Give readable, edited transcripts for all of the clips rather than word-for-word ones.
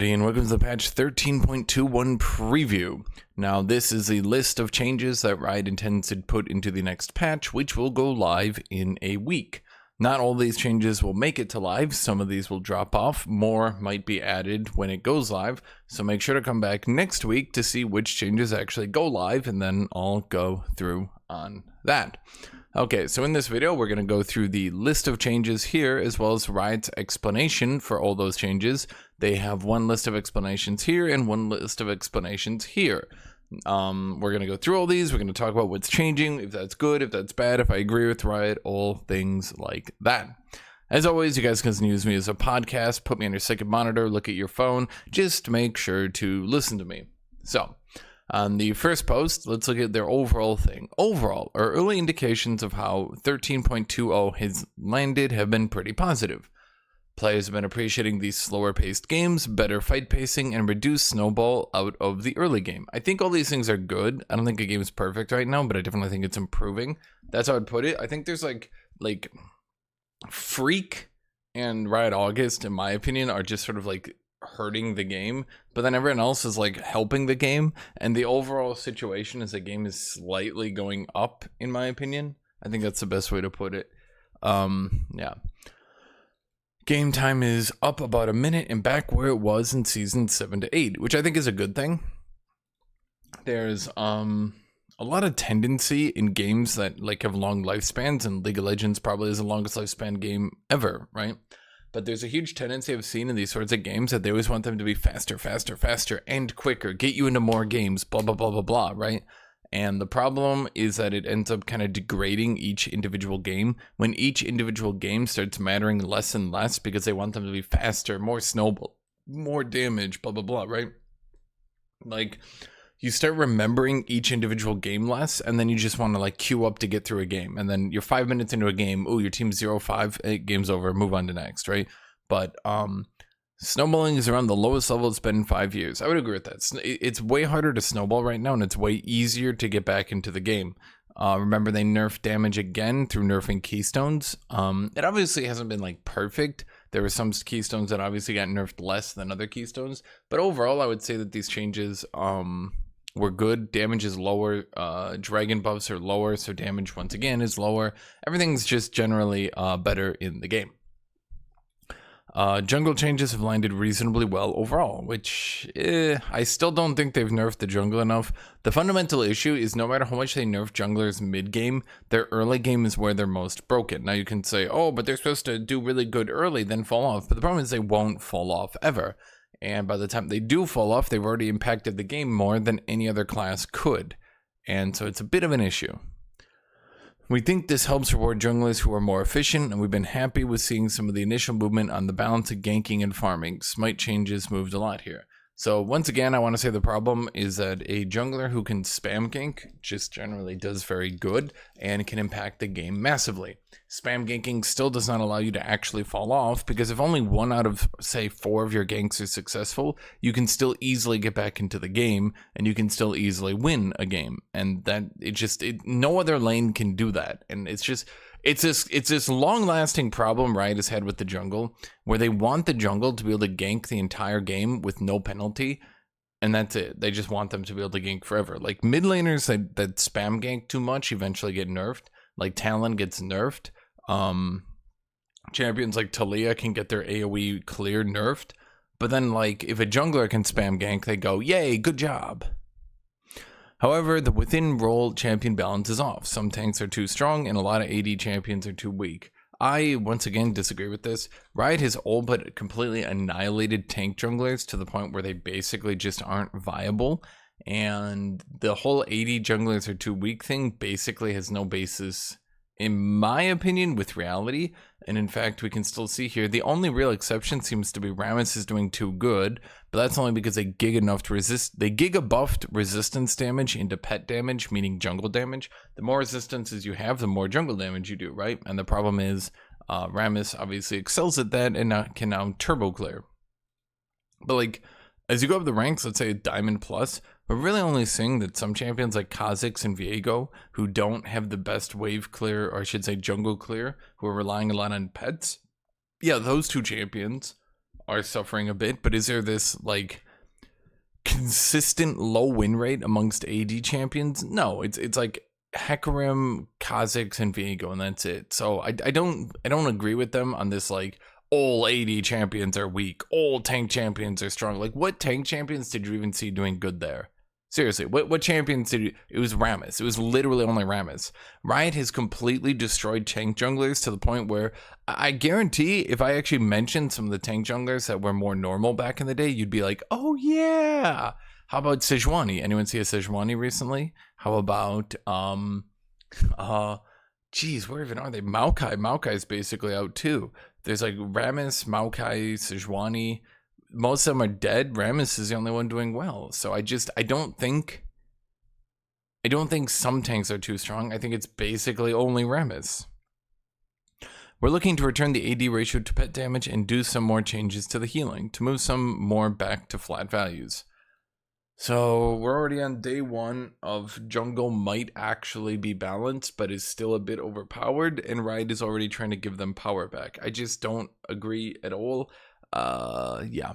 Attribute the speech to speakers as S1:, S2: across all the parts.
S1: And welcome to the patch 13.21 preview. Now, this is a list of changes that Riot intends to put into the next patch, which will go live in a week. Not all these changes will make it to live. Some of these will drop off. More might be added when it goes live. So make sure to come back next week to see which changes actually go live, and then I'll go through on that. Okay, so in this video, we're going to go through the list of changes here, as well as Riot's explanation for all those changes. They have one list of explanations here and one list of explanations here. We're going to go through all these. We're going to talk about what's changing, if that's good, if that's bad, if I agree with Riot, all things like that. As always, you guys can use me as a podcast, put me on your second monitor, look at your phone, just make sure to listen to me. So, on the first post, let's look at their overall thing. Overall, our early indications of how 13.20 has landed have been pretty positive. Players have been appreciating these slower paced games, better fight pacing, and reduced snowball out of the early game. I think all these things are good. I don't think a game is perfect right now, but I definitely think it's improving. That's how I'd put it. I think there's like Freak and Riot August, in my opinion, are just sort of like hurting the game, but then everyone else is like helping the game, and the overall situation is the game is slightly going up, in my opinion. I think that's the best way to put it. Yeah. Game time is up about a minute and back where it was in season 7 to 8, which I think is a good thing. There's a lot of tendency in games that like have long lifespans, and League of Legends probably is the longest lifespan game ever, right? But there's a huge tendency I've seen in these sorts of games that they always want them to be faster, faster, faster, and quicker, get you into more games, blah, blah, blah, blah, blah, right? And the problem is that it ends up kind of degrading each individual game when each individual game starts mattering less and less because they want them to be faster, more snowball, more damage, blah, blah, blah, right? Like, you start remembering each individual game less, and then you just want to like queue up to get through a game. And then you're 5 minutes into a game. Oh, your team's 0-5, game's over, move on to next, right? But snowballing is around the lowest level it's been in 5 years. I would agree with that. It's way harder to snowball right now, and it's way easier to get back into the game. Remember, they nerfed damage again through nerfing keystones. It obviously hasn't been like perfect. There were some keystones that obviously got nerfed less than other keystones. But overall, I would say that these changes were good. Damage is lower, dragon buffs are lower, so damage once again is lower. Everything's just generally better in the game. Jungle changes have landed reasonably well overall, which I still don't think they've nerfed the jungle enough. The fundamental issue is no matter how much they nerf junglers mid-game, their early game is where they're most broken. Now you can say, oh, but they're supposed to do really good early, then fall off. But the problem is they won't fall off ever. And by the time they do fall off, they've already impacted the game more than any other class could. And so it's a bit of an issue. We think this helps reward junglers who are more efficient, and we've been happy with seeing some of the initial movement on the balance of ganking and farming. Smite changes moved a lot here. So once again, I want to say the problem is that a jungler who can spam gank just generally does very good and can impact the game massively. Spam ganking still does not allow you to actually fall off, because if only 1 out of, say, 4 of your ganks are successful, you can still easily get back into the game, and you can still easily win a game. And that no other lane can do that. And it's this long-lasting problem Riot has had with the jungle, where they want the jungle to be able to gank the entire game with no penalty, and that's it. They just want them to be able to gank forever. Like mid laners that spam gank too much eventually get nerfed. Like Talon gets nerfed. Champions like Talia can get their AoE clear nerfed. But then like if a jungler can spam gank, they go, yay, good job. However, the within role champion balance is off. Some tanks are too strong and a lot of AD champions are too weak. I, once again, disagree with this. Riot has all but completely annihilated tank junglers to the point where they basically just aren't viable. And the whole AD junglers are too weak thing basically has no basis, in my opinion, with reality. And in fact, we can still see here, the only real exception seems to be Rammus is doing too good, but that's only because they gig enough to resist. They giga buffed resistance damage into pet damage, meaning jungle damage. The more resistances you have, the more jungle damage you do, right? And the problem is, Rammus obviously excels at that and can now turbo clear. But like, as you go up the ranks, let's say Diamond Plus, we're really only seeing that some champions like Kha'Zix and Viego, who don't have the best wave clear, or I should say jungle clear, who are relying a lot on pets. Yeah, those two champions are suffering a bit, but is there this like consistent low win rate amongst AD champions? No, it's like Hecarim, Kha'Zix, and Viego, and that's it. So I don't agree with them on this like all AD champions are weak, all tank champions are strong. Like, what tank champions did you even see doing good there? Seriously, what champions did you? It was Rammus. It was literally only Rammus. Riot has completely destroyed tank junglers to the point where I guarantee if I actually mentioned some of the tank junglers that were more normal back in the day, you'd be like, oh yeah. How about Sejuani? Anyone see a Sejuani recently? How about geez, where even are they? Maokai. Maokai is basically out too. There's like Rammus, Maokai, Sejuani. Most of them are dead. Rammus is the only one doing well. So I don't think some tanks are too strong. I think it's basically only Rammus. We're looking to return the AD ratio to pet damage and do some more changes to the healing to move some more back to flat values. So we're already on day 1 of jungle might actually be balanced, but is still a bit overpowered, and Riot is already trying to give them power back. I just don't agree at all. Yeah.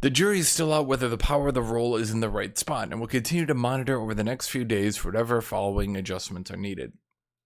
S1: The jury is still out whether the power of the role is in the right spot, and we'll continue to monitor over the next few days for whatever following adjustments are needed.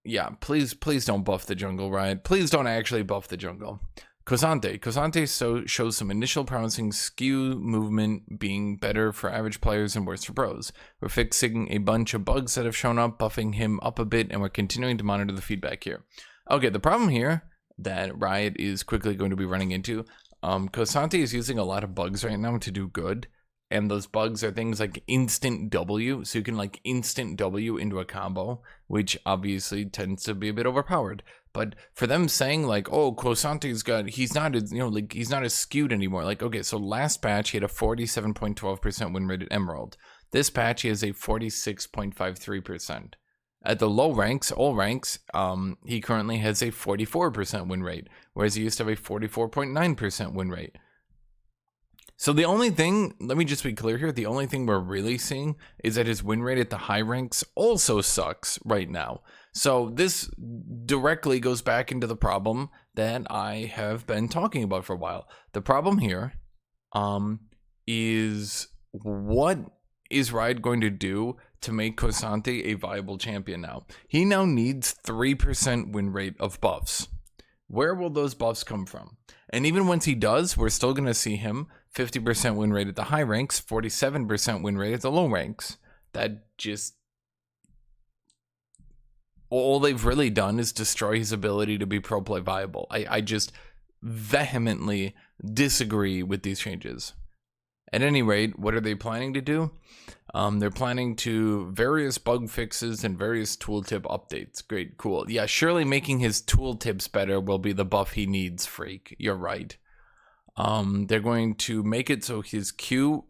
S1: Yeah, please don't buff the jungle, Riot. Please don't actually buff the jungle. KSANTE shows some initial promising skew movement being better for average players and worse for pros. We're fixing a bunch of bugs that have shown up, buffing him up a bit, and we're continuing to monitor the feedback here. Okay, the problem here that Riot is quickly going to be running into, KSANTE is using a lot of bugs right now to do good, and those bugs are things like instant W, so you can like instant W into a combo, which obviously tends to be a bit overpowered. But for them saying like, oh, KSANTE's got, he's not as, he's not as skewed anymore. Like, okay, so last patch he had a 47.12% win rate at Emerald. This patch he has a 46.53%. At the low ranks, all ranks, he currently has a 44% win rate, whereas he used to have a 44.9% win rate. So the only thing, let me just be clear here, the only thing we're really seeing is that his win rate at the high ranks also sucks right now. So this directly goes back into the problem that I have been talking about for a while. The problem here is what is Riot going to do to make KSANTE a viable champion now? He now needs 3% win rate of buffs. Where will those buffs come from? And even once he does, we're still going to see him 50% win rate at the high ranks, 47% win rate at the low ranks. That just... all they've really done is destroy his ability to be pro play viable. I just vehemently disagree with these changes. At any rate, what are they planning to do? They're planning to various bug fixes and various tooltip updates. Great, cool. Yeah, surely making his tooltips better will be the buff he needs, Freak. You're right. They're going to make it so his Q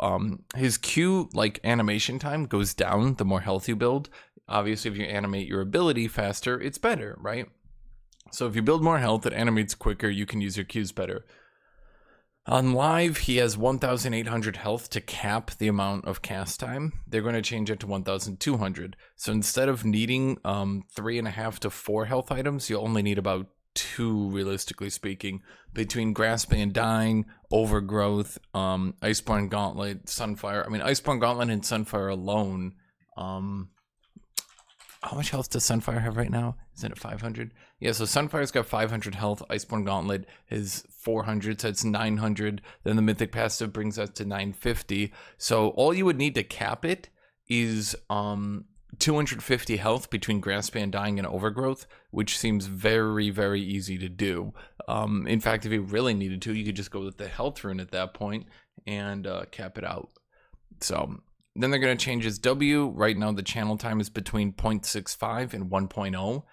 S1: like animation time goes down the more health you build. Obviously, if you animate your ability faster, it's better, right? So if you build more health, it animates quicker, you can use your Qs better. On live, he has 1,800 health to cap the amount of cast time. They're going to change it to 1,200. So instead of needing 3.5 to 4 health items, you'll only need about 2, realistically speaking, between Grasping and Dying, Overgrowth, Iceborne Gauntlet, Sunfire. I mean, Iceborne Gauntlet and Sunfire alone. How much health does Sunfire have right now? Isn't it 500? Yeah, so Sunfire's got 500 health. Iceborne Gauntlet is 400, so it's 900. Then the Mythic Passive brings us to 950. So all you would need to cap it is 250 health between Grasping and Dying and Overgrowth, which seems very, very easy to do. In fact, if you really needed to, you could just go with the health rune at that point and cap it out. So... then they're going to change his W. Right now, the channel time is between 0.65 and 1.0.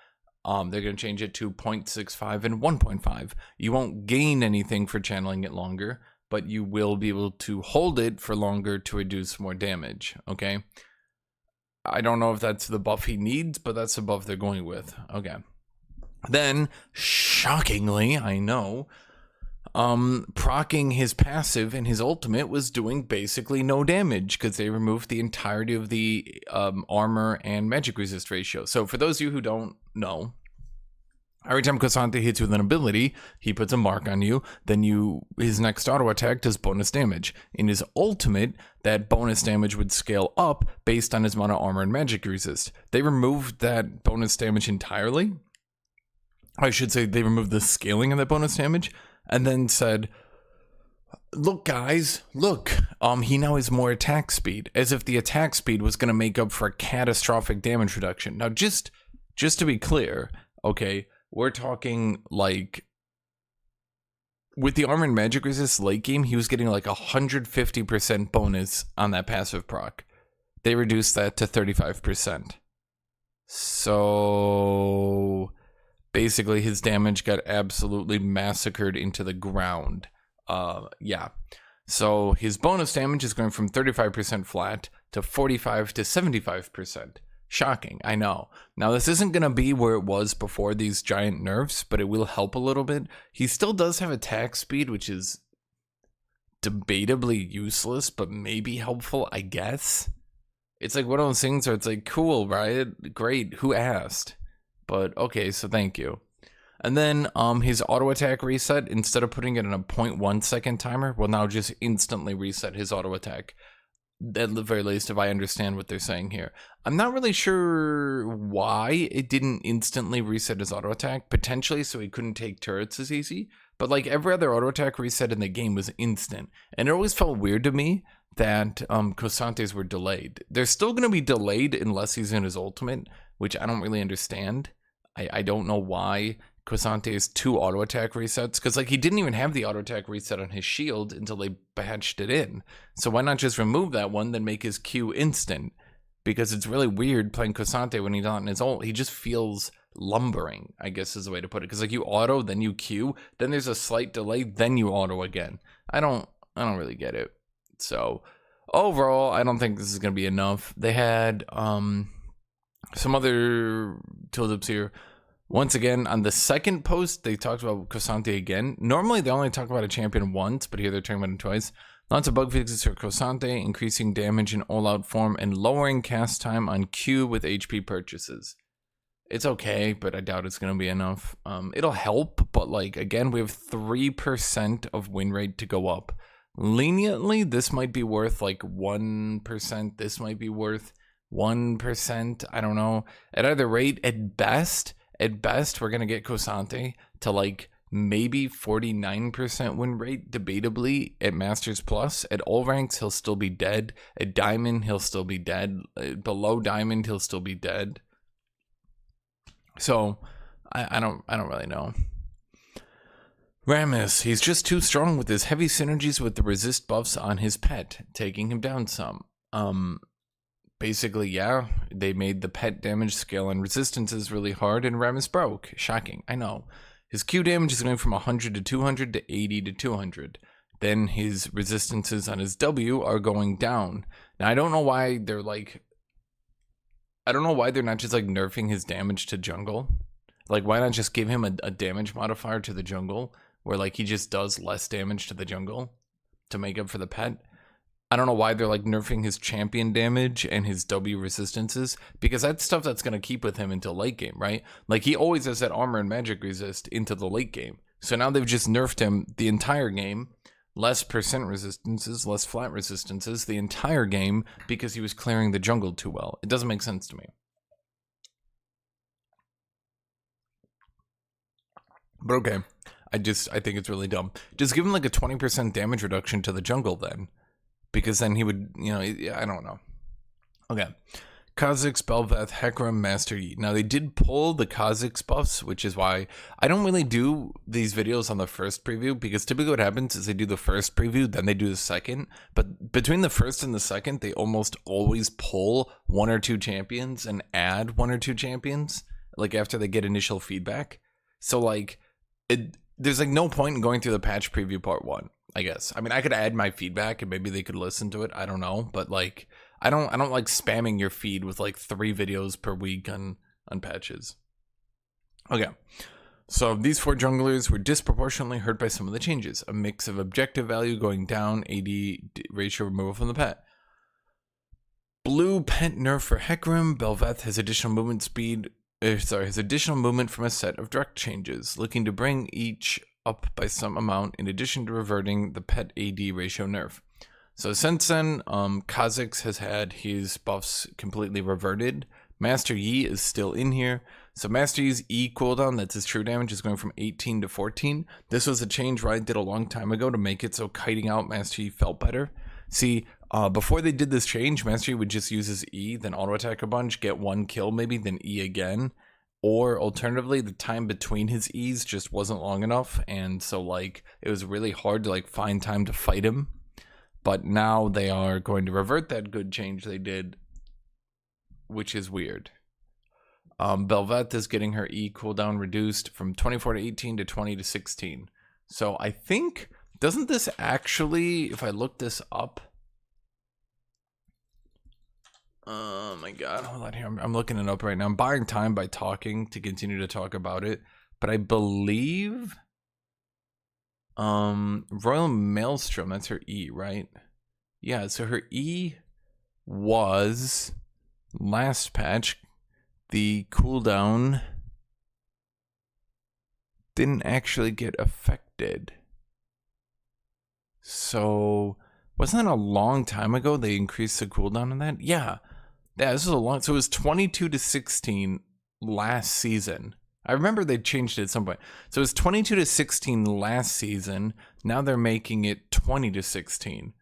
S1: They're going to change it to 0.65 and 1.5. You won't gain anything for channeling it longer, but you will be able to hold it for longer to reduce more damage, okay? I don't know if that's the buff he needs, but that's the buff they're going with. Okay. Then, shockingly, I know... procking his passive and his ultimate was doing basically no damage because they removed the entirety of the armor and magic resist ratio. So for those of you who don't know, Every time KSANTE hits with an ability, he puts a mark on you, then his next auto attack does bonus damage. In his ultimate, that bonus damage would scale up based on his amount of armor and magic resist. They removed that bonus damage entirely. I should say they removed the scaling of that bonus damage, and then said, look guys, look, he now has more attack speed, as if the attack speed was going to make up for a catastrophic damage reduction. Now just to be clear, okay, we're talking like with the armor and magic resist late game, he was getting like 150% bonus on that passive proc. They reduced that to 35%. So basically his damage got absolutely massacred into the ground. Yeah. So his bonus damage is going from 35% flat to 45 to 75%. Shocking, I know. Now, this isn't going to be where it was before these giant nerfs, but it will help a little bit. He still does have attack speed, which is debatably useless, but maybe helpful, I guess. It's like one of those things where it's like, cool, right? Great, who asked? But okay, so thank you. And then his auto attack reset, instead of putting it in a 0.1 second timer, will now just instantly reset his auto attack. At the very least, if I understand what they're saying here. I'm not really sure why it didn't instantly reset his auto attack, potentially so he couldn't take turrets as easy, but like every other auto attack reset in the game was instant, and it always felt weird to me that KSANTE's were delayed. They're still going to be delayed unless he's in his ultimate, which I don't really understand. I don't know why KSANTE has 2 auto attack resets, because like he didn't even have the auto attack reset on his shield until they patched it in. So why not just remove that one, then make his Q instant? Because it's really weird playing KSANTE when he's not in his ult. He just feels lumbering, I guess is the way to put it. Because like you auto, then you Q, then there's a slight delay, then you auto again. I don't really get it. So overall, I don't think this is gonna be enough. They had some other tooltips here. Once again, on the second post, they talked about KSANTE again. Normally, they only talk about a champion once, but here they're talking about it twice. Lots of bug fixes for KSANTE, increasing damage in all-out form and lowering cast time on Q with HP purchases. It's okay, but I doubt it's going to be enough. It'll help, but like, again, we have 3% of win rate to go up. Leniently, this might be worth like 1%. This might be worth 1%. I don't know. At either rate, at best, we're going to get KSANTE to like maybe 49% win rate, debatably, at Masters Plus. At all ranks, he'll still be dead. At Diamond, he'll still be dead. Below Diamond, he'll still be dead. So, I don't really know. Rammus, he's just too strong with his heavy synergies with the resist buffs on his pet, taking him down some. Basically, yeah, they made the pet damage scale and resistances really hard, and Rammus broke. Shocking, I know. His Q damage is going from 100 to 200 to 80 to 200. Then his resistances on his W are going down. Now, I don't know why they're like... I don't know why they're not just like nerfing his damage to jungle. Like, why not just give him a damage modifier to the jungle, where like he just does less damage to the jungle to make up for the pet? I don't know why they're like nerfing his champion damage and his W resistances, because that's stuff that's going to keep with him until late game, right? Like he always has that armor and magic resist into the late game. So now they've just nerfed him the entire game, less percent resistances, less flat resistances the entire game because he was clearing the jungle too well. It doesn't make sense to me. But okay, I think it's really dumb. Just give him like a 20% damage reduction to the jungle then. Because then he would, you know, I don't know. Okay. Kha'Zix, Bel'Veth, Hecarim, Master Yi. Now, they did pull the Kha'Zix buffs, which is why I don't really do these videos on the first preview, because typically what happens is they do the first preview, then they do the second. But between the first and the second, they almost always pull 1 or 2 champions and add 1 or 2 champions, like after they get initial feedback. So, like, there's like no point in going through the patch preview part 1. I guess. I mean, I could add my feedback and maybe they could listen to it. I don't know. But like, I don't like spamming your feed with like 3 videos per week on patches. Okay. So these 4 junglers were disproportionately hurt by some of the changes. A mix of objective value going down, AD ratio removal from the pet. Blue pet nerf for Hecarim. Bel'Veth has additional movement speed his additional movement from a set of direct changes, looking to bring each up by some amount in addition to reverting the pet AD ratio nerf. So since then, Kha'Zix has had his buffs completely reverted. Master Yi is still in here. So Master Yi's E cooldown, that's his true damage, is going from 18 to 14. This was a change Riot did a long time ago to make it so kiting out Master Yi felt better. See, before they did this change, Master Yi would just use his E, then auto attack a bunch, get one kill maybe, then E again. Or alternatively, the time between his E's just wasn't long enough, and so like it was really hard to like find time to fight him. But now they are going to revert that good change they did, which is weird. Bel'Veth is getting her E cooldown reduced from 24 to 18 to 20 to 16. So I think, doesn't this actually, if I look this up, oh my god, hold on here, I'm looking it up right now. I'm buying time by talking to continue to talk about it, but I believe Royal Maelstrom, that's her E, right? Yeah, so her E was last patch, the cooldown didn't actually get affected. So wasn't that a long time ago they increased the cooldown on that? Yeah, this was a long, so it was 22 to 16 last season. I remember they changed it at some point. So it was 22 to 16 last season. Now they're making it 20 to 16.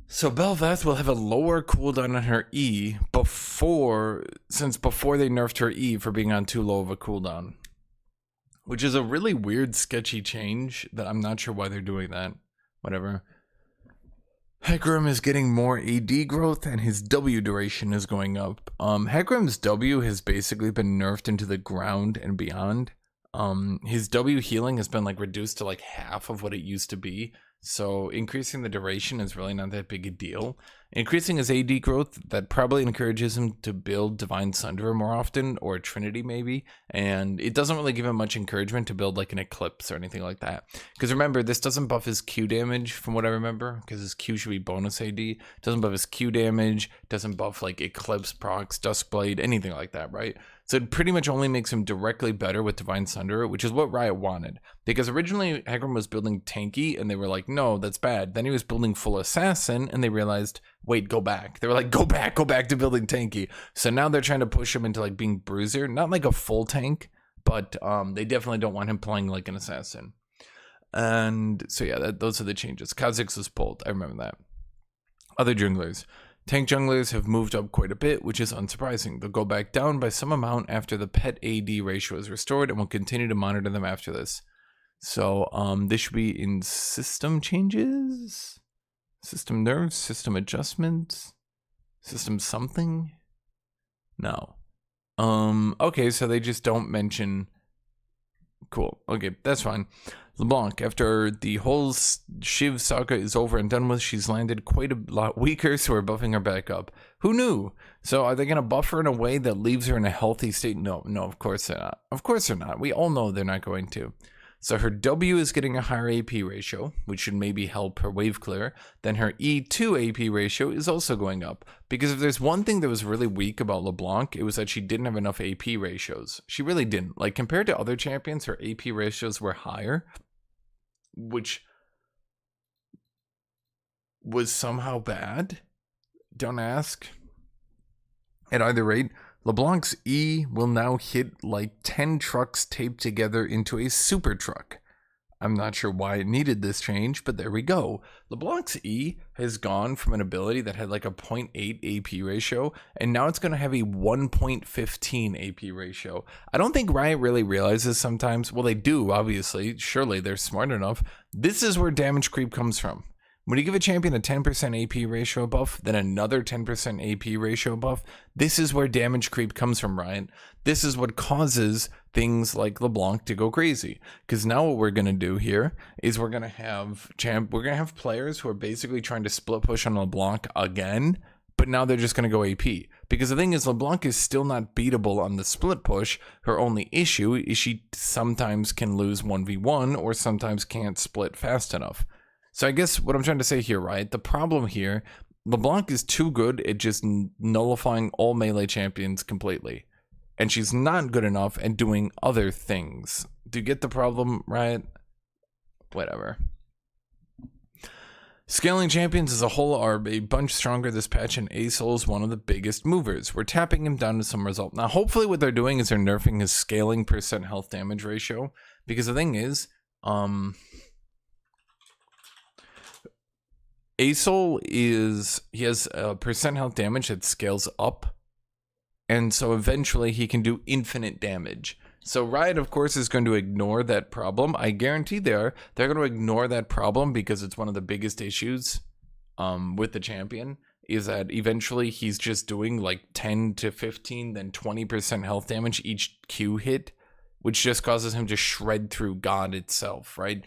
S1: So Bel'Veth will have a lower cooldown on her E before they nerfed her E for being on too low of a cooldown. Which is a really weird, sketchy change that I'm not sure why they're doing that. Whatever. Hecarim is getting more AD growth and his W duration is going up. Hecarim's W has basically been nerfed into the ground and beyond. His W healing has been like reduced to like half of what it used to be. So increasing the duration is really not that big a deal. Increasing his AD growth, that probably encourages him to build Divine Sunderer more often, or a Trinity maybe, and it doesn't really give him much encouragement to build like an Eclipse or anything like that. Because remember, this doesn't buff his Q damage from what I remember, because his Q should be bonus AD. It doesn't buff his Q damage, doesn't buff like Eclipse procs, Duskblade, anything like that, right? So it pretty much only makes him directly better with Divine Sunderer, which is what Riot wanted. Because originally Hecarim was building tanky and they were like, no, that's bad. Then he was building full assassin and they realized, wait, go back. They were like, go back to building tanky. So now they're trying to push him into like being bruiser, not like a full tank, but they definitely don't want him playing like an assassin. And so yeah, those are the changes. Kha'Zix was pulled, I remember that. Other junglers. Tank junglers have moved up quite a bit, which is unsurprising. They'll go back down by some amount after the pet AD ratio is restored, and we'll continue to monitor them after this. So this should be in system changes, system nerfs, system adjustments, system something. No. Okay, so they just don't mention. Cool. Okay, that's fine. LeBlanc, after the whole Shiv saga is over and done with, she's landed quite a lot weaker, so we're buffing her back up. Who knew? So are they going to buff her in a way that leaves her in a healthy state? No, of course they're not. Of course they're not. We all know they're not going to. So her W is getting a higher AP ratio, which should maybe help her wave clear. Then her E2 AP ratio is also going up. Because if there's one thing that was really weak about LeBlanc, it was that she didn't have enough AP ratios. She really didn't. Like, compared to other champions, her AP ratios were higher, which was somehow bad. Don't ask. At either rate, LeBlanc's E will now hit like 10 trucks taped together into a super truck. I'm not sure why it needed this change, but there we go. LeBlanc's E has gone from an ability that had like a 0.8 AP ratio, and now it's going to have a 1.15 AP ratio. I don't think Riot really realizes sometimes. Well, they do, obviously. Surely they're smart enough. This is where damage creep comes from. When you give a champion a 10% AP ratio buff, then another 10% AP ratio buff, this is where damage creep comes from, Riot. This is what causes things like LeBlanc to go crazy. Because now what we're going to do here is we're going to have players who are basically trying to split push on LeBlanc again, but now they're just going to go AP. Because the thing is, LeBlanc is still not beatable on the split push. Her only issue is she sometimes can lose 1v1 or sometimes can't split fast enough. So I guess what I'm trying to say here, right? The problem here, LeBlanc is too good at just nullifying all melee champions completely. and she's not good enough at doing other things. Do you get the problem, right? Whatever. Scaling champions as a whole are a bunch stronger this patch, and Asol is one of the biggest movers. We're tapping him down to some result. Now, hopefully what they're doing is they're nerfing his scaling percent health damage ratio, because the thing is, Asol he has a percent health damage that scales up, and so eventually he can do infinite damage. So Riot, of course, is going to ignore that problem. I guarantee they're going to ignore that problem because it's one of the biggest issues with the champion, is that eventually he's just doing like 10 to 15, then 20% health damage each Q hit, which just causes him to shred through God itself, right?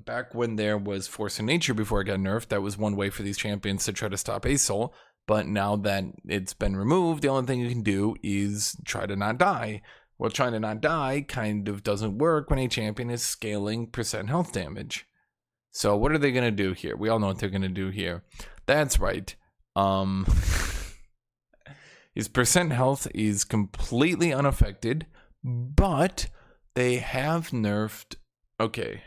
S1: Back when there was Force of Nature before it got nerfed, that was one way for these champions to try to stop Asol. But now that it's been removed, the only thing you can do is try to not die. Well, trying to not die kind of doesn't work when a champion is scaling percent health damage. So what are they going to do here? We all know what they're going to do here. That's right. His percent health is completely unaffected, but they have nerfed... Okay.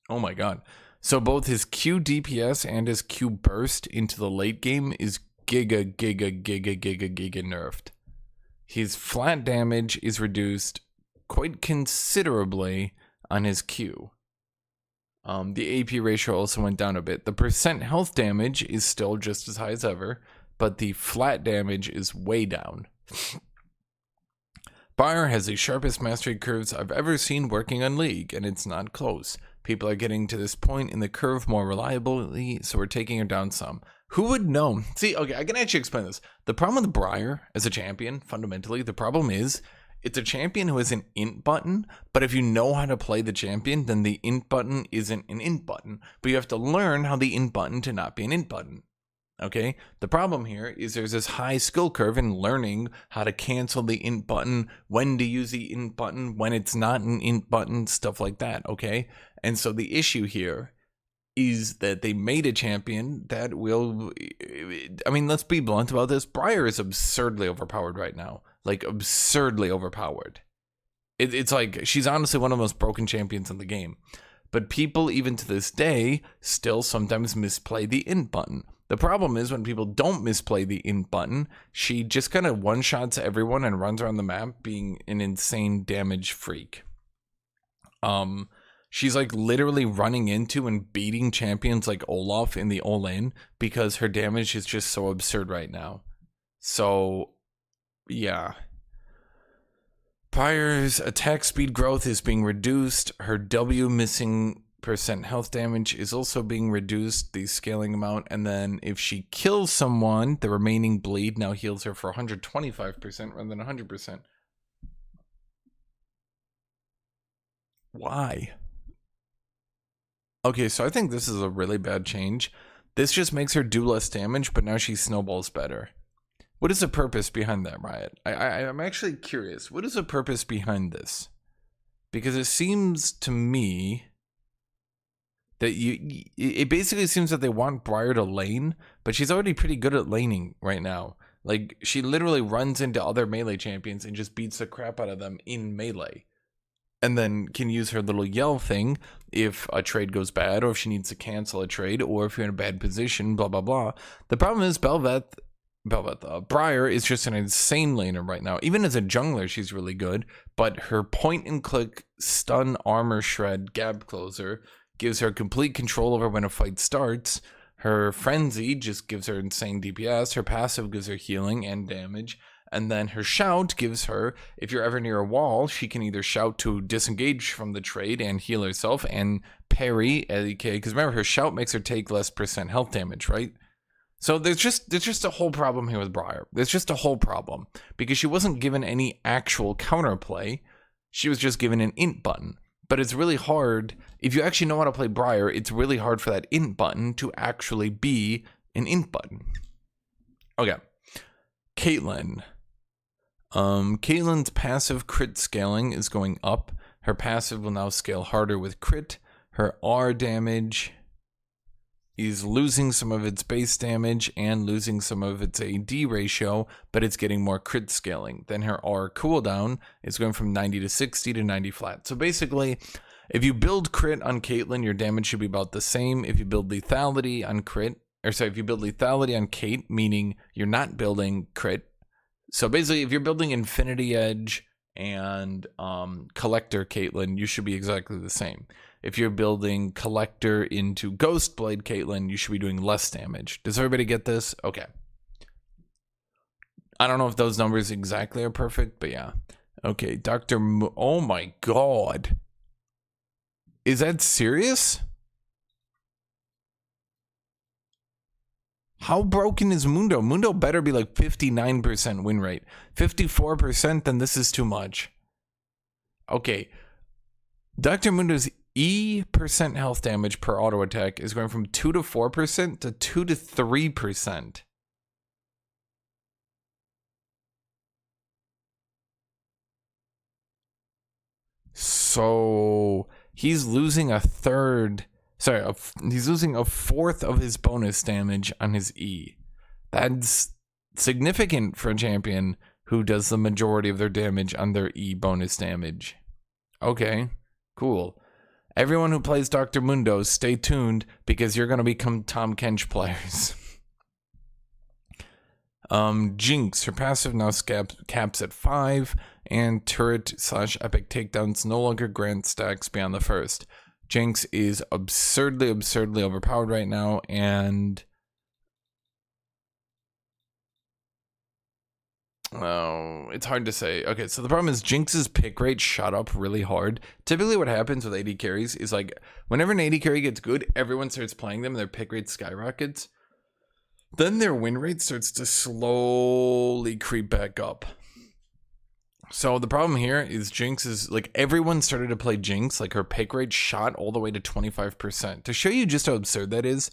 S1: Oh my god. So both his Q DPS and his Q burst into the late game is giga nerfed. His flat damage is reduced quite considerably on his Q. The AP ratio also went down a bit. The percent health damage is still just as high as ever, but the flat damage is way down. Briar has the sharpest mastery curves I've ever seen working on League, and it's not close. People are getting to this point in the curve more reliably, so we're taking her down some. Who would know? See, okay, I can actually explain this. The problem with Briar as a champion, fundamentally, the problem is it's a champion who has an int button, but if you know how to play the champion, then the int button isn't an int button. But you have to learn how the int button to not be an int button. Okay? The problem here is there's this high skill curve in learning how to cancel the int button, when to use the int button, when it's not an int button, stuff like that, okay? And so the issue here is that they made a champion that will... I mean, let's be blunt about this. Briar is absurdly overpowered right now. Like, absurdly overpowered. It's like, she's honestly one of the most broken champions in the game. But people, even to this day, still sometimes misplay the int button. The problem is when people don't misplay the int button, she just kind of one-shots everyone and runs around the map being an insane damage freak. She's like literally running into and beating champions like Olaf in the all-in because her damage is just so absurd right now. So, yeah. Briar's attack speed growth is being reduced. Her W missing percent health damage is also being reduced, the scaling amount. And then if she kills someone, the remaining bleed now heals her for 125% rather than 100%. Why? Okay, so I think this is a really bad change. This just makes her do less damage, but now she snowballs better. What is the purpose behind that, Riot? I'm actually curious. What is the purpose behind this? Because it seems to me that it basically seems that they want Briar to lane, but she's already pretty good at laning right now. Like, she literally runs into other melee champions and just beats the crap out of them in melee. And then can use her little yell thing if a trade goes bad, or if she needs to cancel a trade, or if you're in a bad position, blah, blah, blah. The problem is Briar is just an insane laner right now. Even as a jungler, she's really good, but her point-and-click stun armor shred gap closer gives her complete control over when a fight starts. Her frenzy just gives her insane DPS. Her passive gives her healing and damage. And then her shout gives her, if you're ever near a wall, she can either shout to disengage from the trade and heal herself and parry, okay? Because remember, her shout makes her take less percent health damage, right? So there's just a whole problem here with Briar. There's just a whole problem. Because she wasn't given any actual counterplay. She was just given an int button. But it's really hard, if you actually know how to play Briar, it's really hard for that int button to actually be an int button. Okay. Caitlyn. Caitlyn's passive crit scaling is going up. Her passive will now scale harder with crit. Her R damage is losing some of its base damage and losing some of its AD ratio, but it's getting more crit scaling. Then her R cooldown is going from 90 to 60 to 90 flat. So basically, if you build crit on Caitlyn, your damage should be about the same. If you build lethality on crit, if you build lethality on Kate, meaning you're not building crit. So basically, if you're building Infinity Edge and Collector Caitlyn, you should be exactly the same. If you're building Collector into Ghostblade Caitlyn, you should be doing less damage. Does everybody get this? Okay. I don't know if those numbers exactly are perfect, but yeah. Okay, oh my god. Is that serious? How broken is Mundo? Mundo better be like 59% win rate. 54%, then this is too much. Okay. Dr. Mundo's E% health damage per auto attack is going from 2 to 4% to 2 to 3%. So he's losing a third. Sorry, he's losing a fourth of his bonus damage on his E. That's significant for a champion who does the majority of their damage on their E bonus damage. Okay, cool. Everyone who plays Dr. Mundo, stay tuned because you're going to become Tom Kench players. Jinx, her passive now caps at 5, and turret/epic takedowns no longer grant stacks beyond the first. Jinx is absurdly overpowered right now, and it's hard to say. Okay, so the problem is Jinx's pick rate shot up really hard. Typically what happens with AD carries is like whenever an AD carry gets good, everyone starts playing them and their pick rate skyrockets. Then their win rate starts to slowly creep back up. So the problem here is Jinx is like everyone started to play Jinx, like her pick rate shot all the way to 25%. To show you just how absurd that is,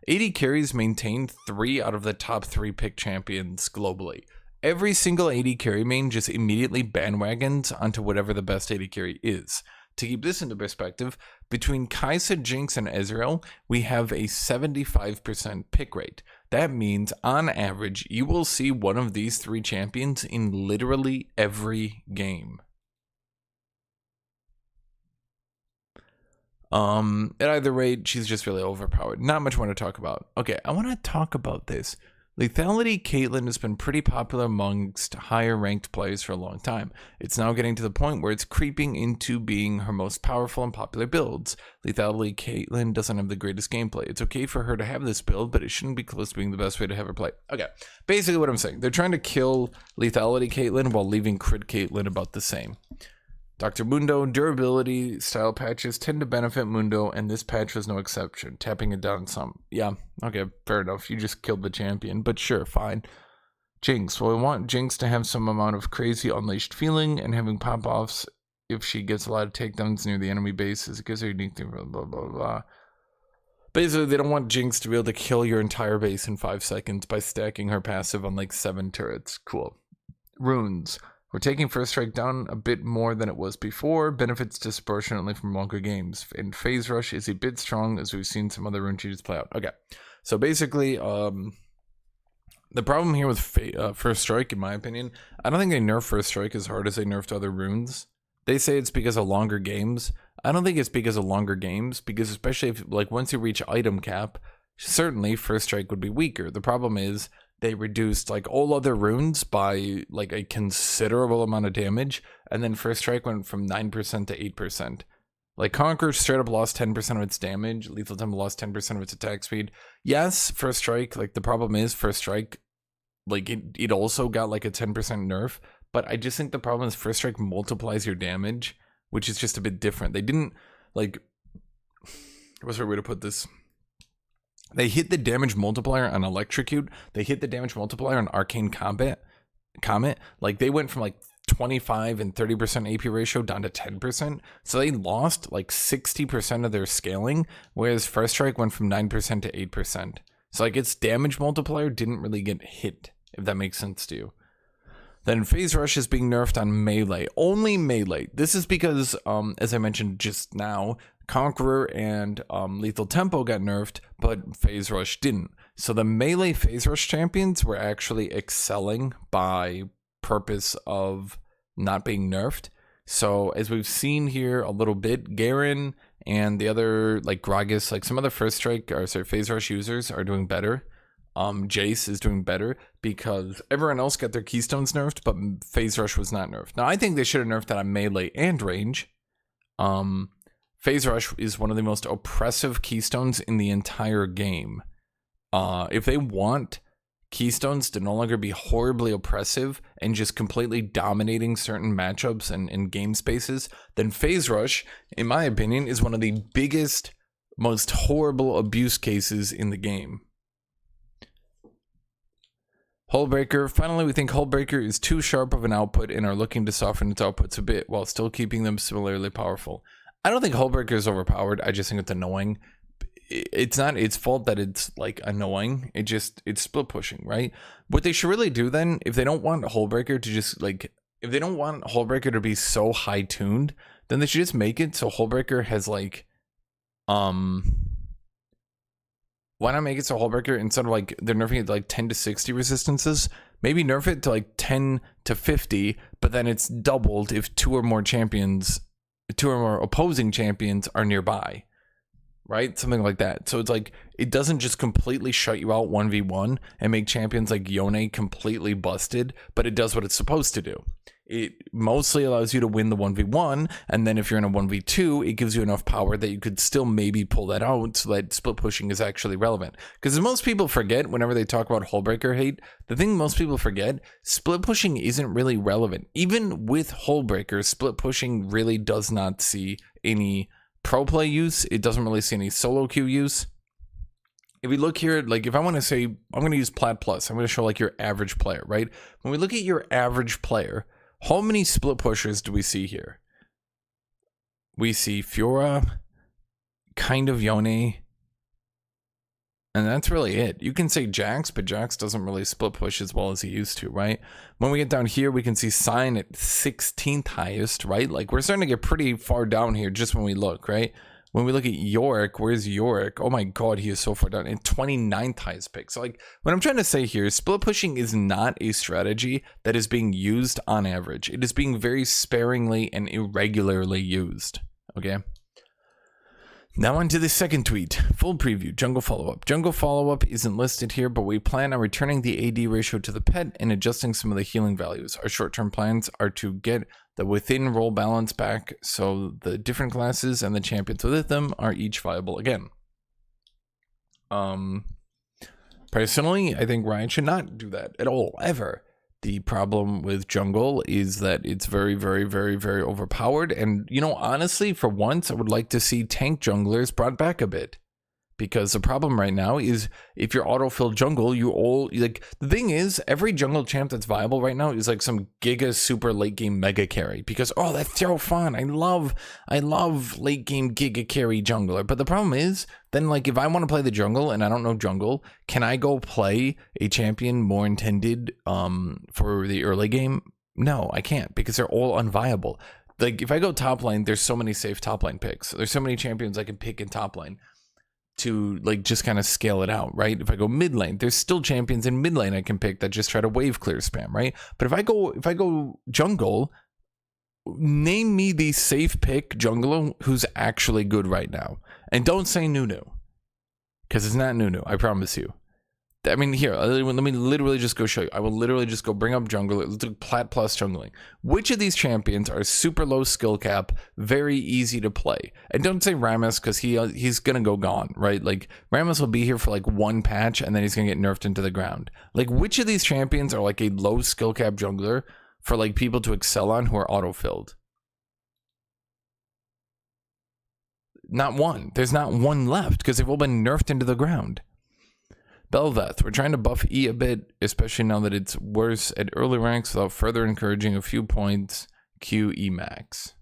S1: AD carries maintain 3 out of the top 3 pick champions globally. Every single AD carry main just immediately bandwagons onto whatever the best AD carry is. To keep this into perspective, between Kai'Sa, Jinx, and Ezreal, we have a 75% pick rate. That means, on average, you will see one of these 3 champions in literally every game. At either rate, she's just really overpowered. Not much more to talk about. Okay, I want to talk about this. Lethality Caitlyn has been pretty popular amongst higher ranked players for a long time. It's now getting to the point where it's creeping into being her most powerful and popular builds. Lethality Caitlyn doesn't have the greatest gameplay. It's okay for her to have this build, but it shouldn't be close to being the best way to have her play. Okay, basically what I'm saying, they're trying to kill Lethality Caitlyn while leaving Crit Caitlyn about the same. Dr. Mundo, durability style patches tend to benefit Mundo, and this patch was no exception, tapping it down some. Yeah, okay, fair enough. You just killed the champion, but sure, fine. Jinx. Well, we want Jinx to have some amount of crazy unleashed feeling, and having pop-offs if she gets a lot of takedowns near the enemy base is because they're unique thing, blah, blah, blah, blah. Basically, they don't want Jinx to be able to kill your entire base in 5 seconds by stacking her passive on like 7 turrets. Cool. Runes. We're taking First Strike down a bit more than it was before, benefits disproportionately from longer games, and Phase Rush is a bit strong as we've seen some other rune cheats play out. Okay, so basically, the problem here with First Strike, in my opinion, I don't think they nerf First Strike as hard as they nerfed other runes. They say it's because of longer games. I don't think it's because of longer games, because especially if, like, once you reach item cap, certainly First Strike would be weaker. The problem is, they reduced like all other runes by like a considerable amount of damage, and then First Strike went from 9% to 8%. Like Conquer straight up lost 10% of its damage, Lethal Temple lost 10% of its attack speed. Yes, First Strike, like the problem is First Strike, like it also got like a 10% nerf, but I just think the problem is First Strike multiplies your damage, which is just a bit different. They didn't like, what's the right way to put this? They hit the damage multiplier on Electrocute. They hit the damage multiplier on Arcane Comet. Like they went from like 25 and 30% AP ratio down to 10%. So they lost like 60% of their scaling, whereas First Strike went from 9% to 8%. So like its damage multiplier didn't really get hit, if that makes sense to you. Then Phase Rush is being nerfed on melee, only melee. This is because, as I mentioned just now, Conqueror and Lethal Tempo got nerfed, but Phase Rush didn't. So the melee Phase Rush champions were actually excelling by purpose of not being nerfed. So as we've seen here a little bit, Garen and the other, like Gragas, like some other First Strike or Phase Rush users are doing better. Jace is doing better because everyone else got their keystones nerfed, but Phase Rush was not nerfed. Now I think they should have nerfed that on melee and range. Phase Rush is one of the most oppressive keystones in the entire game. If they want keystones to no longer be horribly oppressive and just completely dominating certain matchups and game spaces, then Phase Rush, in my opinion, is one of the biggest, most horrible abuse cases in the game. Hullbreaker. Finally, we think Hullbreaker is too sharp of an output and are looking to soften its outputs a bit while still keeping them similarly powerful. I don't think Hullbreaker is overpowered. I just think it's annoying. It's not its fault that it's like annoying. It's split pushing, right? What they should really do then, if they don't want Hullbreaker to just like, if they don't want Hullbreaker to be so high tuned, then they should just make it so Hullbreaker has like, why not make it so Hullbreaker, instead of like they're nerfing it to like 10 to 60 resistances, maybe nerf it to like 10 to 50, but then it's doubled if two or more opposing champions are nearby, right? Something like that. So it's like, it doesn't just completely shut you out 1v1 and make champions like Yone completely busted, but it does what it's supposed to do. It mostly allows you to win the 1v1, and then if you're in a 1v2, it gives you enough power that you could still maybe pull that out so that split pushing is actually relevant. Because most people forget, whenever they talk about Hullbreaker hate, the thing most people forget, split pushing isn't really relevant. Even with Hullbreaker, split pushing really does not see any pro play use. It doesn't really see any solo queue use. If we look here, like if I want to say, I'm going to use Plat Plus, I'm going to show like your average player, right? When we look at your average player, how many split pushers do we see here? We see Fiora, kind of Yone, and that's really it. You can say Jax, but Jax doesn't really split push as well as he used to, right? When we get down here, we can see Sign at 16th highest, right? Like we're starting to get pretty far down here just when we look, right? When we look at Yorick, where's Yorick? Oh my god, he is so far down. And 29th highest pick. So like, what I'm trying to say here is split pushing is not a strategy that is being used on average. It is being very sparingly and irregularly used. Okay? Now on to the second tweet. Full preview, jungle follow-up. Jungle follow-up isn't listed here, but we plan on returning the AD ratio to the pet and adjusting some of the healing values. Our short-term plans are to get the within role balance back so the different classes and the champions with them are each viable again. Personally, I think Riot should not do that at all, ever. The problem with jungle is that it's very, very, very, very overpowered. And, you know, honestly, for once, I would like to see tank junglers brought back a bit. Because the problem right now is if you're autofill jungle, you all like the thing is every jungle champ that's viable right now is like some giga super late game mega carry because oh that's so fun. I love late game giga carry jungler. But the problem is then like if I want to play the jungle and I don't know jungle, can I go play a champion more intended for the early game? No, I can't because they're all unviable. Like if I go top lane, there's so many safe top lane picks. There's so many champions I can pick in top lane to like just kind of scale it out, right? If I go mid lane, there's still champions in mid lane I can pick that just try to wave clear spam, right? But if I go jungle, name me the safe pick jungler who's actually good right now. And don't say Nunu, because it's not Nunu, I promise you. I mean, here, let me literally just go show you. I will literally just go bring up jungler. Let's do Plat Plus jungling. Which of these champions are super low skill cap, very easy to play? And don't say Rammus, because he's going to go gone, right? Like, Rammus will be here for like one patch, and then he's going to get nerfed into the ground. Like, which of these champions are like a low skill cap jungler for like people to excel on who are auto-filled? Not one. There's not one left, because they've all been nerfed into the ground. Bel'Veth, we're trying to buff E a bit, especially now that it's worse at early ranks without further encouraging a few points. Q E max.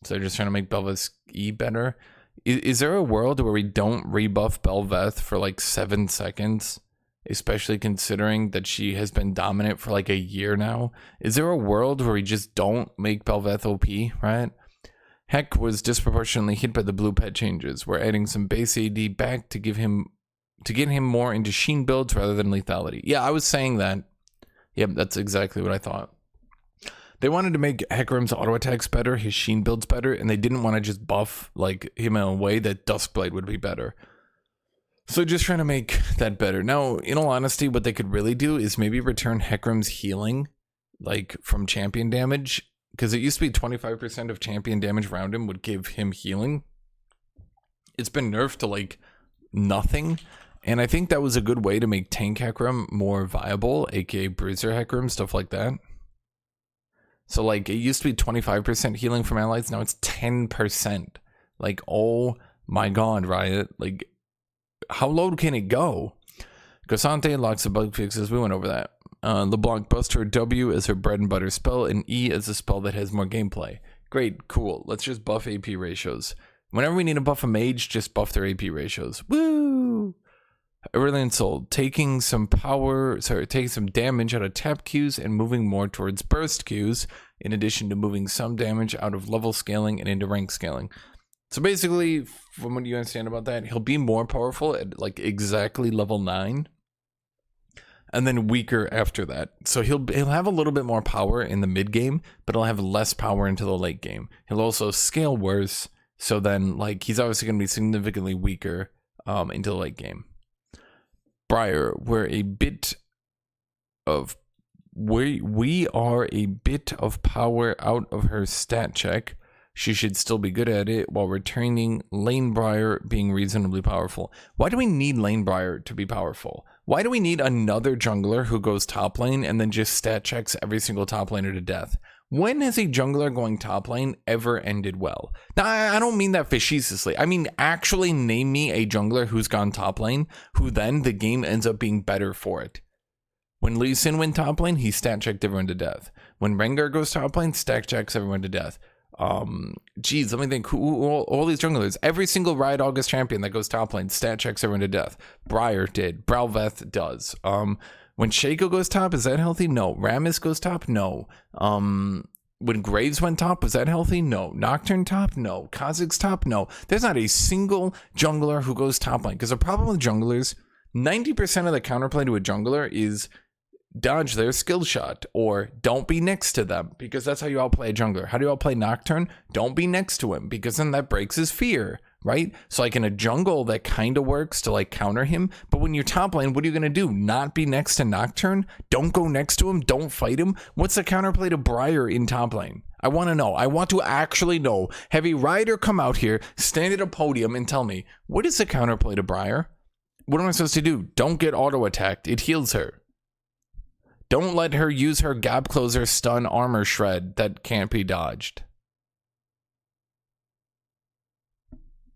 S1: So they're just trying to make Bel'Veth's E better. Is there a world where we don't rebuff Bel'Veth for like 7 seconds? Especially considering that she has been dominant for like a year now. Is there a world where we just don't make Bel'Veth OP, right? Heck was disproportionately hit by the blue pet changes. We're adding some base AD back to get him more into Sheen builds rather than lethality. Yeah, I was saying that. Yep, that's exactly what I thought. They wanted to make Hecarim's auto attacks better, his Sheen builds better, and they didn't want to just buff like him in a way that Duskblade would be better. So just trying to make that better. Now, in all honesty, what they could really do is maybe return Hecarim's healing, like from champion damage, because it used to be 25% of champion damage around him would give him healing. It's been nerfed to like nothing, and I think that was a good way to make tank Hecarim more viable, aka bruiser Hecarim, stuff like that. So like it used to be 25% healing from allies, now it's 10%. Like, oh my god, Riot, like how low can it go? KSANTE locks the bug fixes, we went over that. LeBlanc busts her W as her bread and butter spell, and E as a spell that has more gameplay. Great, cool. Let's just buff AP ratios. Whenever we need to buff a mage, just buff their AP ratios. Woo! Aurelian Soul, taking some damage out of tap Qs and moving more towards burst Qs, in addition to moving some damage out of level scaling and into rank scaling. So basically, from what you understand about that, he'll be more powerful at like exactly level 9. And then weaker after that. So he'll have a little bit more power in the mid game, but he'll have less power into the late game. He'll also scale worse, so then like he's obviously going to be significantly weaker into the late game. Briar, we are a bit of power out of her stat check. She should still be good at it while returning Lane Briar being reasonably powerful. Why do we need Lane Briar to be powerful? Why do we need another jungler who goes top lane and then just stat checks every single top laner to death? When has a jungler going top lane ever ended well? Now, I don't mean that facetiously. I mean, actually name me a jungler who's gone top lane, who then the game ends up being better for it. When Lee Sin went top lane, he stat checked everyone to death. When Rengar goes top lane, stat checks everyone to death. Geez, let me think. All these junglers, every single Riot August champion that goes top lane, stat checks everyone to death. Briar did. Bralveth does. When Shaco goes top, is that healthy? No. Rammus goes top? No. When Graves went top, was that healthy? No. Nocturne top? No. Kha'Zix top? No. There's not a single jungler who goes top lane. Because the problem with junglers, 90% of the counterplay to a jungler is dodge their skill shot or don't be next to them, because that's how you outplay a jungler. How do you outplay Nocturne? Don't be next to him, because then that breaks his fear, right? So like in a jungle, that kind of works to like counter him, but when you're top lane, what are you going to do? Not be next to Nocturne? Don't go next to him? Don't fight him? What's the counterplay to Briar in top lane? I want to know. I want to actually know. Have a Rider come out here, stand at a podium and tell me, what is the counterplay to Briar? What am I supposed to do? Don't get auto attacked. It heals her. Don't let her use her gap closer stun armor shred that can't be dodged.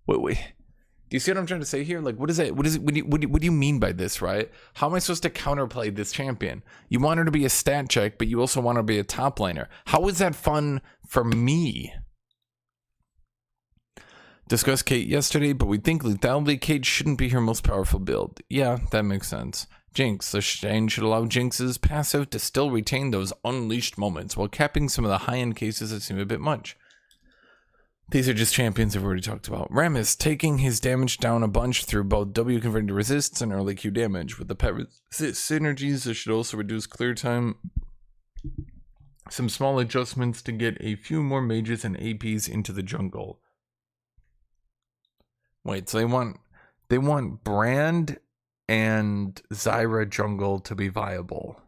S1: Wait. Do you see what I'm trying to say here? Like, what is it? What do you mean by this, right? How am I supposed to counterplay this champion? You want her to be a stat check, but you also want her to be a top laner. How is that fun for me? Discussed Kate yesterday, but we think lethality Kate shouldn't be her most powerful build. Yeah, that makes sense. Jinx. The Shane should allow Jinx's passive to still retain those unleashed moments while capping some of the high-end cases that seem a bit much. These are just champions I've already talked about. Rammus taking his damage down a bunch through both W converting to resists and early Q damage. With the pet resist synergies, this should also reduce clear time. Some small adjustments to get a few more mages and APs into the jungle. Wait, so they want Brand and Zyra jungle to be viable.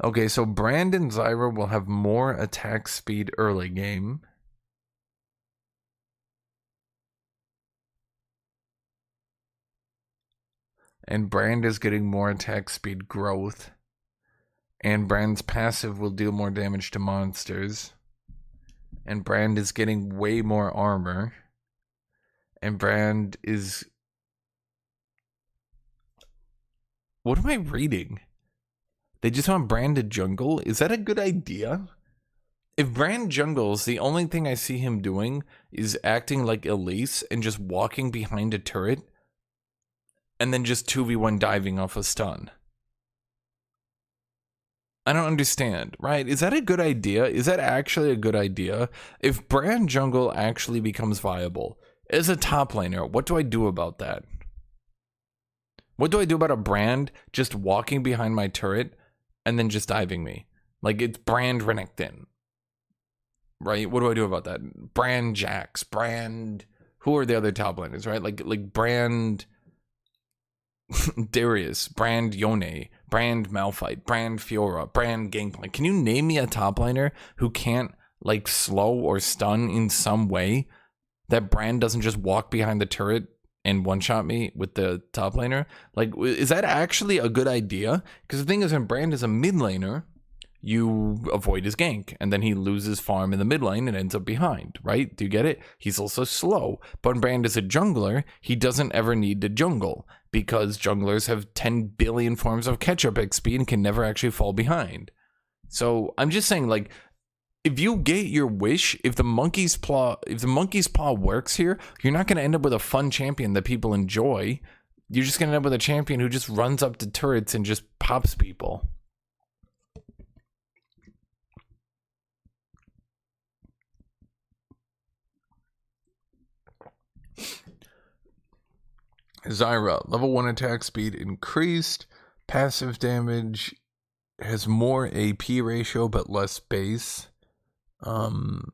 S1: Okay, so Brand and Zyra will have more attack speed early game. And Brand is getting more attack speed growth. And Brand's passive will deal more damage to monsters. And Brand is getting way more armor. And Brand is... What am I reading? They just want Brand to jungle? Is that a good idea? If Brand jungles, the only thing I see him doing is acting like Elise and just walking behind a turret and then just 2v1 diving off a stun. I don't understand, right? Is that a good idea? Is that actually a good idea? If Brand Jungle actually becomes viable as a top laner, what do I do about that? What do I do about a Brand just walking behind my turret and then just diving me? Like, it's Brand Renekton, right? What do I do about that? Brand Jax, Brand... Who are the other top laners, right? Like Brand Darius, Brand Yone, Brand Malphite, Brand Fiora, Brand Gangplank. Can you name me a top laner who can't like slow or stun in some way? That Brand doesn't just walk behind the turret and one-shot me with the top laner? Like, is that actually a good idea? Because the thing is, when Brand is a mid laner, you avoid his gank, and then he loses farm in the mid lane and ends up behind, right? Do you get it? He's also slow. But when Brand is a jungler, he doesn't ever need to jungle, because junglers have 10 billion forms of catch-up XP and can never actually fall behind. So I'm just saying, like, if you get your wish, if the monkey's paw works here, you're not going to end up with a fun champion that people enjoy. You're just going to end up with a champion who just runs up to turrets and just pops people. Zyra, level 1 attack speed increased. Passive damage has more AP ratio but less base. You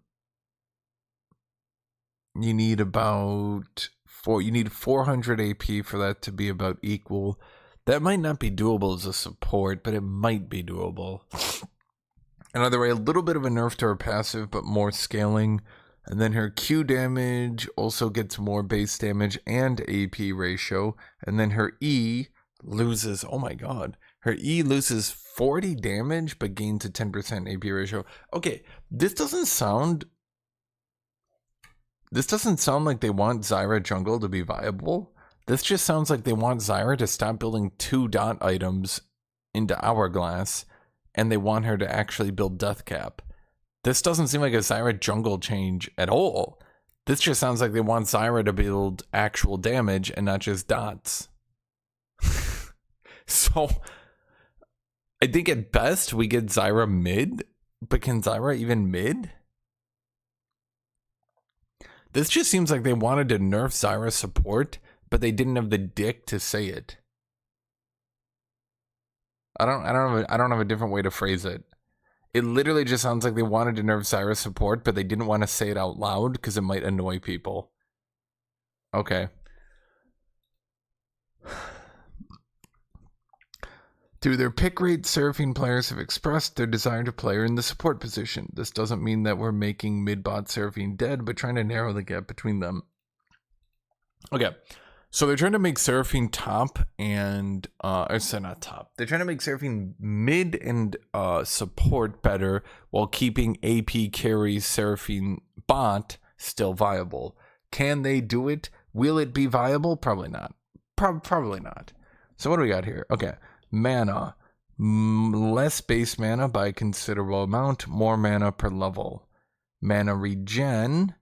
S1: need about 400 AP for that to be about equal. That might not be doable as a support, but it might be doable. Another way, a little bit of a nerf to her passive, but more scaling. And then her Q damage also gets more base damage and AP ratio. And then her E loses, oh my god, her E loses 40 damage but gains a 10% AP ratio. Okay, this doesn't sound like they want Zyra jungle to be viable. This just sounds like they want Zyra to stop building 2 dot items into Hourglass, and they want her to actually build Death Cap. This doesn't seem like a Zyra jungle change at all. This just sounds like they want Zyra to build actual damage and not just dots. So, I think at best we get Zyra mid, but can Zyra even mid? This just seems like they wanted to nerf Zyra support, but they didn't have the dick to say it. I don't have a different way to phrase it. It literally just sounds like they wanted to nerf Zyra support, but they didn't want to say it out loud because it might annoy people. Okay. Through their pick rate, Seraphine players have expressed their desire to play her in the support position. This doesn't mean that we're making mid-bot Seraphine dead, but trying to narrow the gap between them. Okay. So they're trying to make Seraphine top and, not top. They're trying to make Seraphine mid and support better while keeping AP carry Seraphine bot still viable. Can they do it? Will it be viable? Probably not. Probably not. So what do we got here? Okay. Mana. Less base mana by a considerable amount. More mana per level. Mana regen.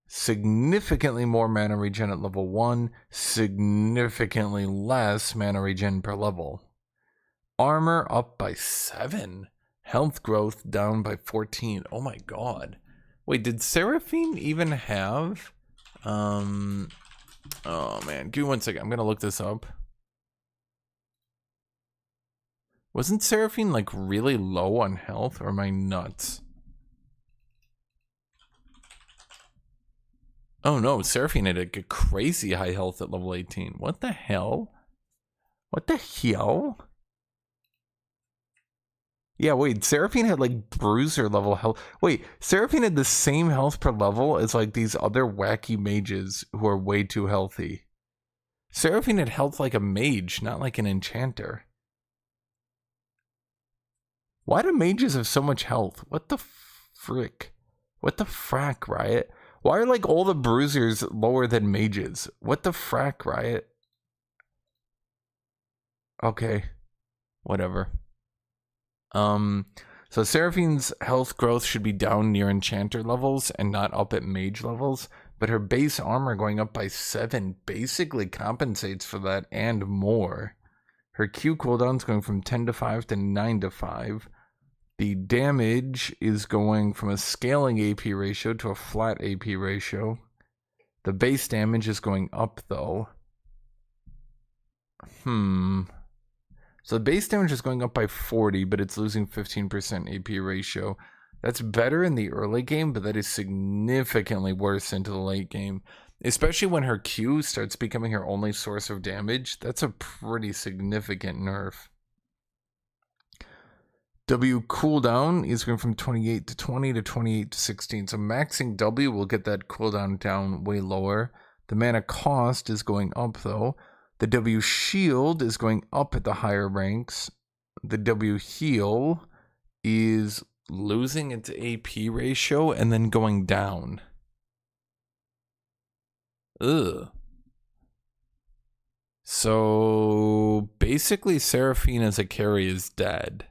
S1: Significantly more mana regen at level 1, significantly less mana regen per level. Armor up by 7. Health growth down by 14. Oh my god. Wait, did Seraphine even have... Oh man, give me 1 second. I'm gonna look this up. Wasn't Seraphine like really low on health, or am I nuts? Oh no, Seraphine had a crazy high health at level 18. What the hell? What the hell? Yeah, wait, Seraphine had like bruiser level health. Wait, Seraphine had the same health per level as like these other wacky mages who are way too healthy. Seraphine had health like a mage, not like an enchanter. Why do mages have so much health? What the frick? What the frack, Riot? Why are like all the bruisers lower than mages? What the frack, Riot? Okay. Whatever. So Seraphine's health growth should be down near enchanter levels and not up at mage levels, but her base armor going up by 7 basically compensates for that and more. Her Q cooldown's going from 10 to 5 to 9 to 5. The damage is going from a scaling AP ratio to a flat AP ratio. The base damage is going up, though. So the base damage is going up by 40, but it's losing 15% AP ratio. That's better in the early game, but that is significantly worse into the late game. Especially when her Q starts becoming her only source of damage. That's a pretty significant nerf. W cooldown is going from 28 to 20 to 28 to 16. So maxing W will get that cooldown down way lower. The mana cost is going up, though. The W shield is going up at the higher ranks. The W heal is losing its AP ratio and then going down. Ugh. So basically Seraphine as a carry is dead.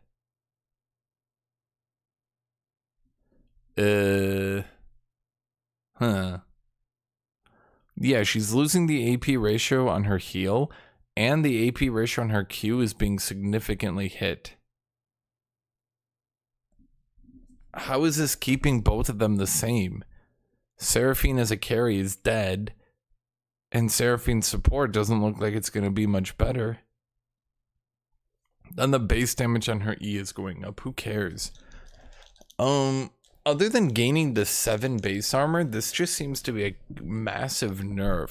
S1: Yeah, she's losing the AP ratio on her heal, and the AP ratio on her Q is being significantly hit. How is this keeping both of them the same? Seraphine as a carry is dead, and Seraphine's support doesn't look like it's going to be much better. And the base damage on her E is going up. Who cares? Other than gaining the 7 base armor, this just seems to be a massive nerf.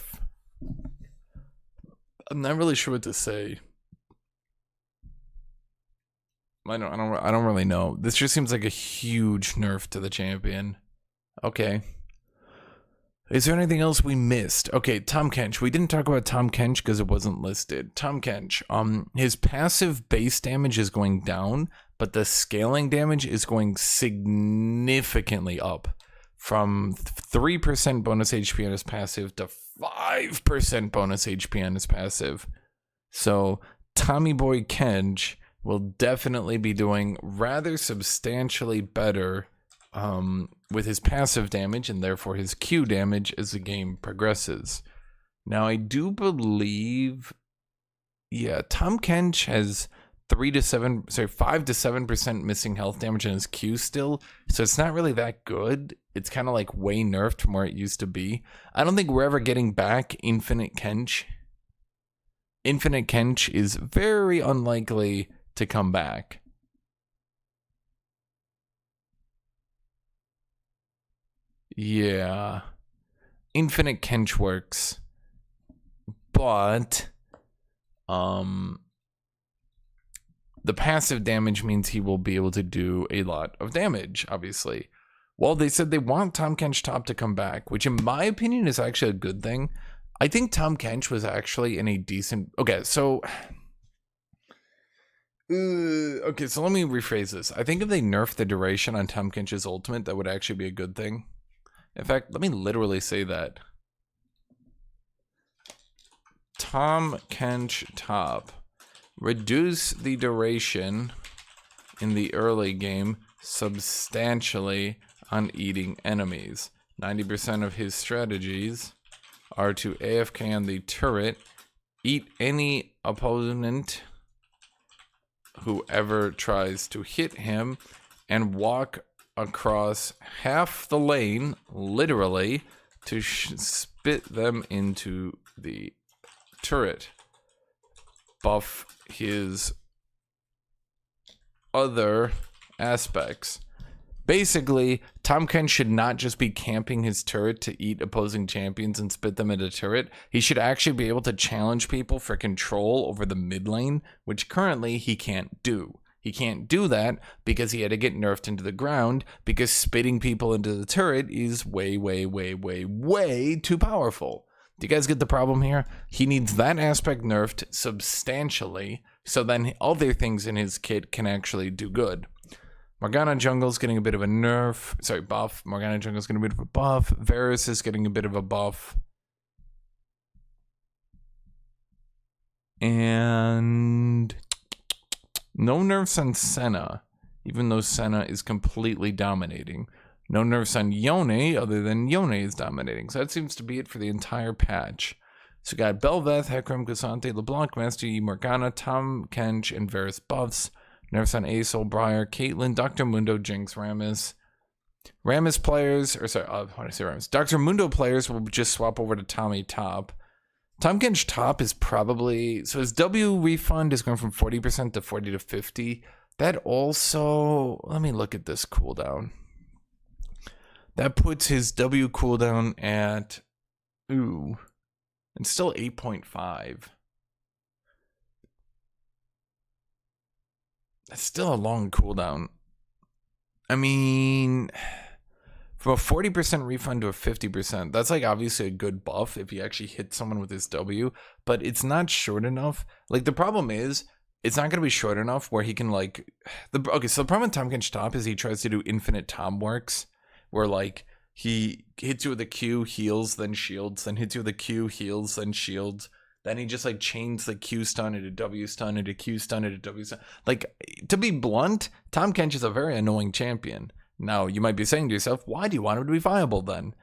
S1: I'm not really sure what to say. I don't really know. This just seems like a huge nerf to the champion. Okay. Is there anything else we missed? Okay, Tahm Kench. We didn't talk about Tahm Kench because it wasn't listed. Tahm Kench. His passive base damage is going down, but the scaling damage is going significantly up. From 3% bonus HP on his passive to 5% bonus HP on his passive. So, Tommy Boy Kench will definitely be doing rather substantially better with his passive damage and therefore his Q damage as the game progresses. Now I do believe, yeah, Tahm Kench has 5 to 7% missing health damage in his Q still, so it's not really that good. It's kind of like way nerfed from where it used to be. I don't think we're ever getting back Infinite Kench. Infinite Kench is very unlikely to come back. Yeah, Infinite Kench works, but the passive damage means he will be able to do a lot of damage, obviously. Well, they said they want Tahm Kench top to come back, which in my opinion is actually a good thing. I think Tahm Kench was actually in a decent... Okay, so let me rephrase this. I think if they nerf the duration on Tahm Kench's ultimate, that would actually be a good thing. In fact, let me literally say that. Tahm Kench top. Reduce the duration in the early game substantially on eating enemies. 90% of his strategies are to AFK on the turret, eat any opponent whoever tries to hit him, and walk across half the lane, literally, to spit them into the turret. Buff his other aspects. Basically, Tahm Kench should not just be camping his turret to eat opposing champions and spit them into turret. He should actually be able to challenge people for control over the mid lane, which currently he can't do. He can't do that because he had to get nerfed into the ground because spitting people into the turret is way, way, way, way, way too powerful. Do you guys get the problem here? He needs that aspect nerfed substantially so then other things in his kit can actually do good. Morgana Jungle's getting a bit of a buff. Morgana Jungle's getting a bit of a buff. Varus is getting a bit of a buff. And no nerfs on Senna, even though Senna is completely dominating. No nerfs on Yone, other than Yone is dominating. So that seems to be it for the entire patch. So we got Bel'Veth, Hecarim, KSANTE, LeBlanc, Master Yi, Morgana, Tahm Kench, and Varus buffs. Nerfson, Ace, Briar, Caitlyn, Dr. Mundo, Jinx, Rammus. Rammus players, or sorry, when I say Rammus, Dr. Mundo players will just swap over to Tommy top. Tahm Kench top is probably, so his W refund is going from 40% to 40 to 50. That also, let me look at this cooldown. That puts his W cooldown at, and still 8.5. That's still a long cooldown. I mean, from a 40% refund to a 50%, that's like obviously a good buff if he actually hits someone with his W, but it's not short enough. Like, the problem is, it's not going to be short enough where he can, like, okay, so the problem with Tahm Kench top is he tries to do infinite Tom works, where, like, he hits you with a Q, heals, then shields, then hits you with a Q, heals, then shields. Then he just, like, chains the Q stun into W stun into Q stun into W stun. Like, to be blunt, Tahm Kench is a very annoying champion. Now, you might be saying to yourself, why do you want him to be viable then?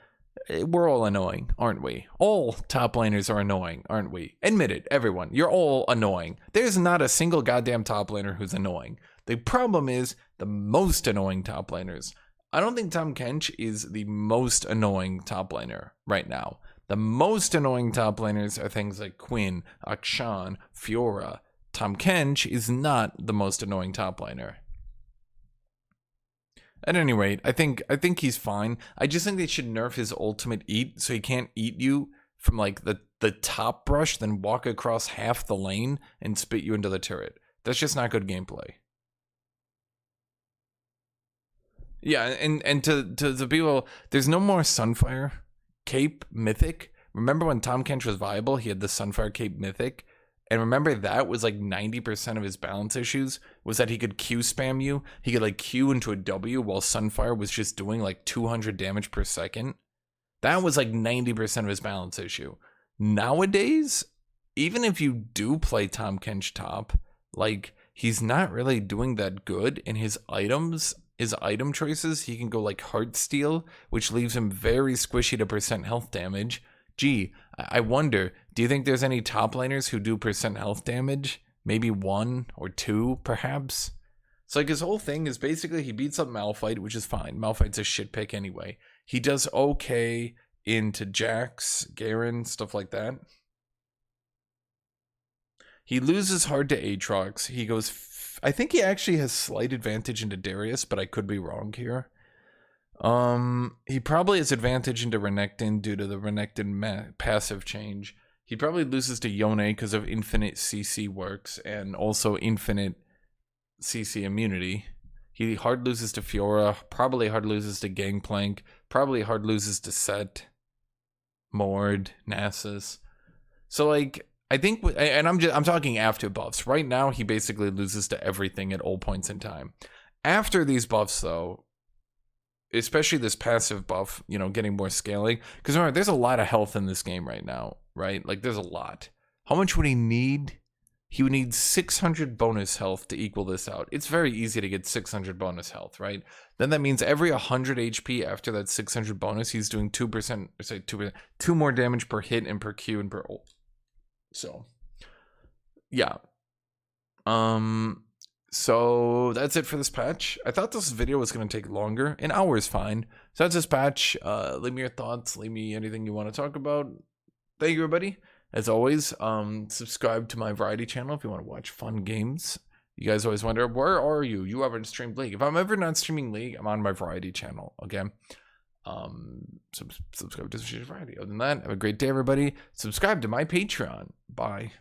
S1: We're all annoying, aren't we? All top laners are annoying, aren't we? Admit it, everyone. You're all annoying. There's not a single goddamn top laner who's annoying. The problem is the most annoying top laners. I don't think Tahm Kench is the most annoying top laner right now. The most annoying top laners are things like Quinn, Akshan, Fiora. Tahm Kench is not the most annoying top laner. At any rate, I think he's fine. I just think they should nerf his ultimate eat so he can't eat you from like the top brush, then walk across half the lane and spit you into the turret. That's just not good gameplay. Yeah, and to the people, there's no more Sunfire Cape Mythic. Remember when Tahm Kench was viable, he had the Sunfire Cape Mythic? And remember that was like 90% of his balance issues was that he could Q spam you. He could like Q into a W while Sunfire was just doing like 200 damage per second. That was like 90% of his balance issue. Nowadays, even if you do play Tahm Kench top, like he's not really doing that good in his items. His item choices, he can go like Heartsteel, which leaves him very squishy to percent health damage. Gee, I wonder, do you think there's any top laners who do percent health damage? Maybe 1 or 2, perhaps? So like his whole thing is basically he beats up Malphite, which is fine. Malphite's a shit pick anyway. He does okay into Jax, Garen, stuff like that. He loses hard to Aatrox. He goes, I think he actually has slight advantage into Darius, but I could be wrong here. He probably has advantage into Renekton due to the Renekton passive change. He probably loses to Yone because of infinite CC works and also infinite CC immunity. He hard loses to Fiora, probably hard loses to Gangplank, probably hard loses to Set, Mord, Nasus. So like, I think, and I'm talking after buffs. Right now, he basically loses to everything at all points in time. After these buffs, though, especially this passive buff, you know, getting more scaling. Because remember, there's a lot of health in this game right now, right? Like, there's a lot. How much would he need? He would need 600 bonus health to equal this out. It's very easy to get 600 bonus health, right? Then that means every 100 HP after that 600 bonus, he's doing 2%, or say 2%, 2 more damage per hit and per Q and per ult. So, yeah. So that's it for this patch. I thought this video was going to take longer. An hour is fine. So that's this patch. Leave me your thoughts. Leave me anything you want to talk about. Thank you, everybody. As always, subscribe to my variety channel if you want to watch fun games. You guys always wonder, where are you? You haven't streamed League. If I'm ever not streaming League, I'm on my variety channel, okay? Subscribe to Variety. Other than that, have a great day, everybody. Subscribe to my Patreon. Bye.